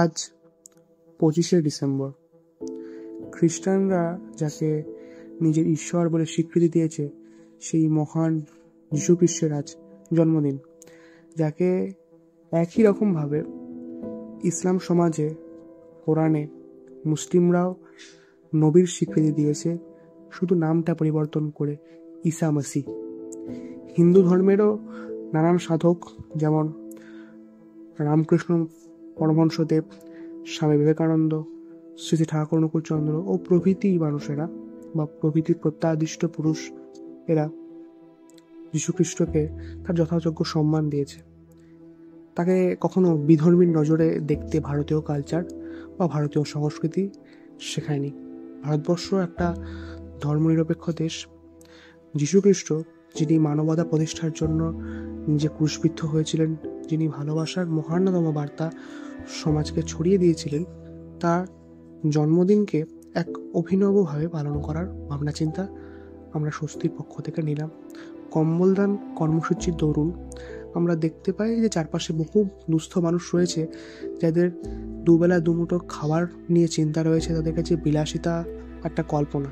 আজ 25শে ডিসেম্বর। খ্রিস্টানরা যাকে নিজের ঈশ্বর বলে স্বীকৃতি দিয়েছে, সেই মহান যীশু খ্রিস্টের আজ জন্মদিন, যাকে একই রকমভাবে ইসলাম সমাজে, কোরআনে মুসলিমরাও নবীর স্বীকৃতি দিয়েছে, শুধু নামটা পরিবর্তন করে ঈসা মাসিহ। হিন্দু ধর্মেরও নানান সাধক, যেমন রামকৃষ্ণ পরমহংসদেব, স্বামী বিবেকানন্দ, শ্রী শ্রী ঠাকুর অনুকূলচন্দ্র ও প্রভৃতি মানুষেরা বা প্রভৃতি প্রত্যাদিষ্ট পুরুষ, এরা যীশুখ্রিস্টকে তার যথাযোগ্য সম্মান দিয়েছে। তাকে কখনো বিধর্মীর নজরে দেখতে ভারতীয় কালচার বা ভারতীয় সংস্কৃতি শেখায়নি। ভারতবর্ষ একটা ধর্মনিরপেক্ষ দেশ। যীশুখ্রিস্ট, যিনি মানবতা প্রতিষ্ঠার জন্য নিজে ক্রুশবিদ্ধ হয়েছিলেন, যিনি ভালোবাসার মহান্নতম বার্তা সমাজকে ছড়িয়ে দিয়েছিলেন, তার জন্মদিনকে এক অভিনবভাবে পালন করার ভাবনা চিন্তা আমরা স্বস্তির পক্ষ থেকে নিলাম। কম্বলদান কর্মসূচির দরুন আমরা দেখতে পাই যে চারপাশে বহু দুস্থ মানুষ রয়েছে, যাদের দুবেলা দুমুঠো খাবার নিয়ে চিন্তা রয়েছে, তাদের কাছে বিলাসিতা একটা কল্পনা।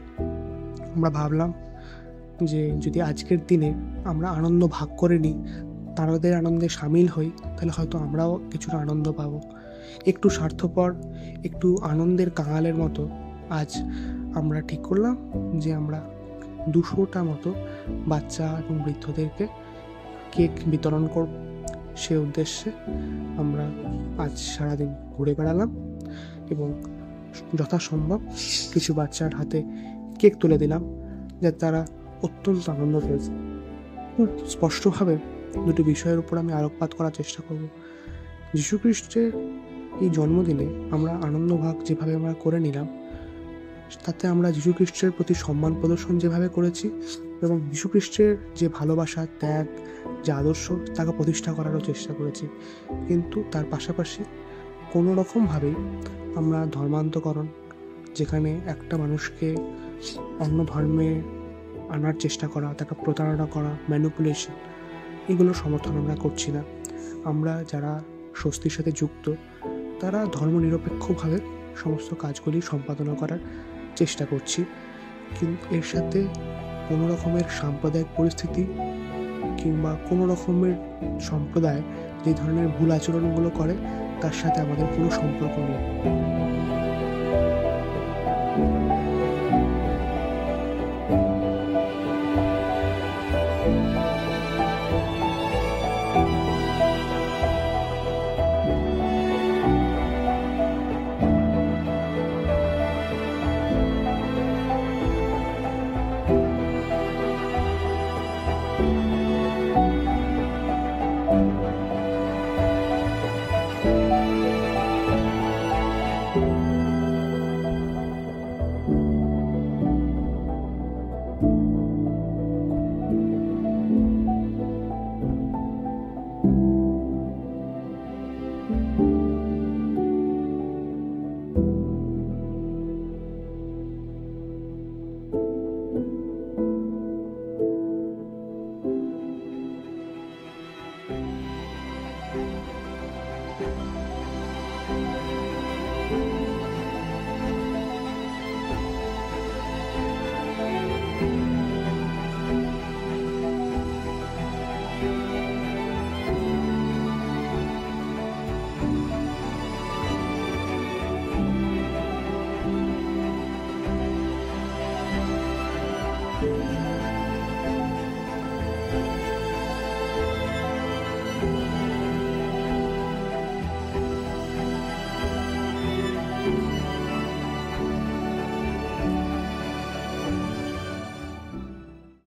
আমরা ভাবলাম যে যদি আজকের দিনে আমরা আনন্দ ভাগ করে নিই, তাদের আনন্দে সামিল হই, তাহলে হয়তো আমরাও কিছুটা আনন্দ পাবো। একটু স্বার্থপর, একটু আনন্দের কাঙালের মতো আজ আমরা ঠিক করলাম যে আমরা 200টা মতো বাচ্চা এবং বৃদ্ধদেরকে কেক বিতরণ করব। সে উদ্দেশ্যে আমরা আজ সারাদিন ঘুরে বেড়ালাম এবং যথাসম্ভব কিছু বাচ্চার হাতে কেক তুলে দিলাম, যাতে তারা অত্যন্ত আনন্দ পেয়েছে। খুব স্পষ্টভাবে দুটি বিষয়ের উপর আমি আলোকপাত করার চেষ্টা করব। যীশুখ্রিস্টের এই জন্মদিনে আমরা আনন্দ ভাগ যেভাবে আমরা করে নিলাম, তাতে আমরা যীশুখ্রিস্টের প্রতি সম্মান প্রদর্শন যেভাবে করেছি এবং যীশুখ্রিস্টের যে ভালোবাসা, ত্যাগ, যে আদর্শ, তাকে প্রতিষ্ঠা করারও চেষ্টা করেছি। কিন্তু তার পাশাপাশি কোনো রকমভাবেই আমরা ধর্মান্তকরণ, যেখানে একটা মানুষকে অন্য ধর্মে আনার চেষ্টা করা, তাকে প্রতারণা করা, ম্যানিপুলেশন, এগুলো সমর্থন আমরা করছি না। আমরা যারা স্বস্তির সাথে যুক্ত, তারা ধর্মনিরপেক্ষভাবে সমস্ত কাজগুলি সম্পাদনা করার চেষ্টা করছি। কিন্তু এর সাথে কোনো রকমের সাম্প্রদায়িক পরিস্থিতি কিংবা কোনো রকমের সম্প্রদায় যে ধরনের ভুল আচরণগুলো করে, তার সাথে আমাদের কোনো সম্পর্ক নেই।